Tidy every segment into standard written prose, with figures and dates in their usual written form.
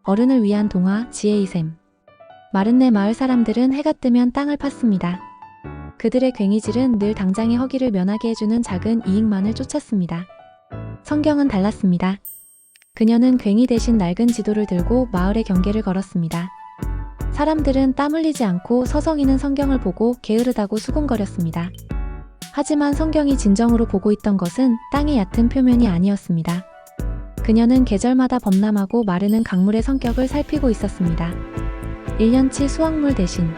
어른을 위한 동화 지혜이샘. 마른네 마을 사람들은 해가 뜨면 땅을 팠습니다. 그들의 괭이질은 늘 당장의 허기를 면하게 해주는 작은 이익만을 쫓았습니다. 성경은 달랐습니다. 그녀는 괭이 대신 낡은 지도를 들고 마을의 경계를 걸었습니다. 사람들은 땀 흘리지 않고 서성이는 성경을 보고 게으르다고 수군거렸습니다. 하지만 성경이 진정으로 보고 있던 것은 땅의 얕은 표면이 아니었습니다. 그녀는 계절마다 범람하고 마르는 강물의 성격을 살피고 있었습니다. 1년치 수확물 대신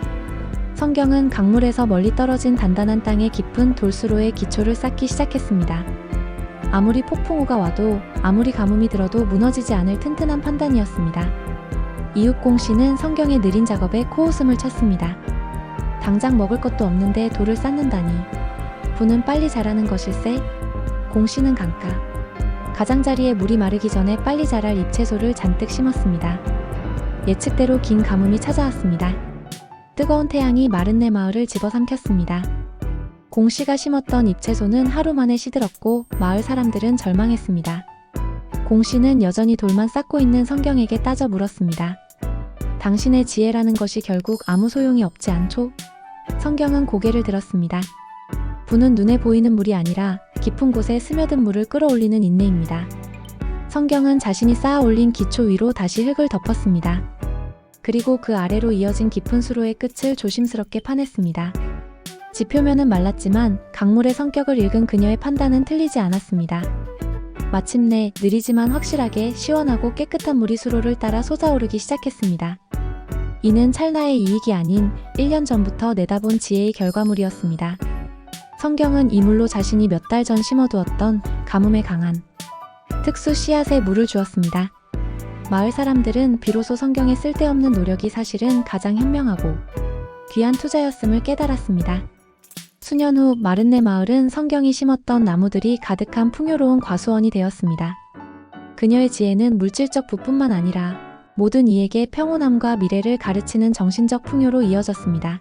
성경은 강물에서 멀리 떨어진 단단한 땅의 깊은 돌수로의 기초를 쌓기 시작했습니다. 아무리 폭풍우가 와도 아무리 가뭄이 들어도 무너지지 않을 튼튼한 판단이었습니다. 이웃 공씨는 성경의 느린 작업에 코웃음을 쳤습니다. 당장 먹을 것도 없는데 돌을 쌓는다니. 부는 빨리 자라는 것일세? 공씨는 강가 가장자리에 물이 마르기 전에 빨리 자랄 잎채소를 잔뜩 심었습니다. 예측대로 긴 가뭄이 찾아왔습니다. 뜨거운 태양이 마른네 마을을 집어삼켰습니다. 공씨가 심었던 잎채소는 하루 만에 시들었고 마을 사람들은 절망했습니다. 공씨는 여전히 돌만 쌓고 있는 성경에게 따져 물었습니다. 당신의 지혜라는 것이 결국 아무 소용이 없지 않죠? 성경은 고개를 들었습니다. 부는 눈에 보이는 물이 아니라 깊은 곳에 스며든 물을 끌어올리는 인내입니다. 성경은 자신이 쌓아 올린 기초 위로 다시 흙을 덮었습니다. 그리고 그 아래로 이어진 깊은 수로의 끝을 조심스럽게 파냈습니다. 지표면은 말랐지만 강물의 성격을 읽은 그녀의 판단은 틀리지 않았습니다. 마침내 느리지만 확실하게 시원하고 깨끗한 물이 수로를 따라 솟아오르기 시작했습니다. 이는 찰나의 이익이 아닌 1년 전부터 내다본 지혜의 결과물이었습니다. 성경은 이 물로 자신이 몇 달 전 심어두었던 가뭄에 강한 특수 씨앗에 물을 주었습니다. 마을 사람들은 비로소 성경의 쓸데없는 노력이 사실은 가장 현명하고 귀한 투자였음을 깨달았습니다. 수년 후 마른네 마을은 성경이 심었던 나무들이 가득한 풍요로운 과수원이 되었습니다. 그녀의 지혜는 물질적 부뿐만 아니라 모든 이에게 평온함과 미래를 가르치는 정신적 풍요로 이어졌습니다.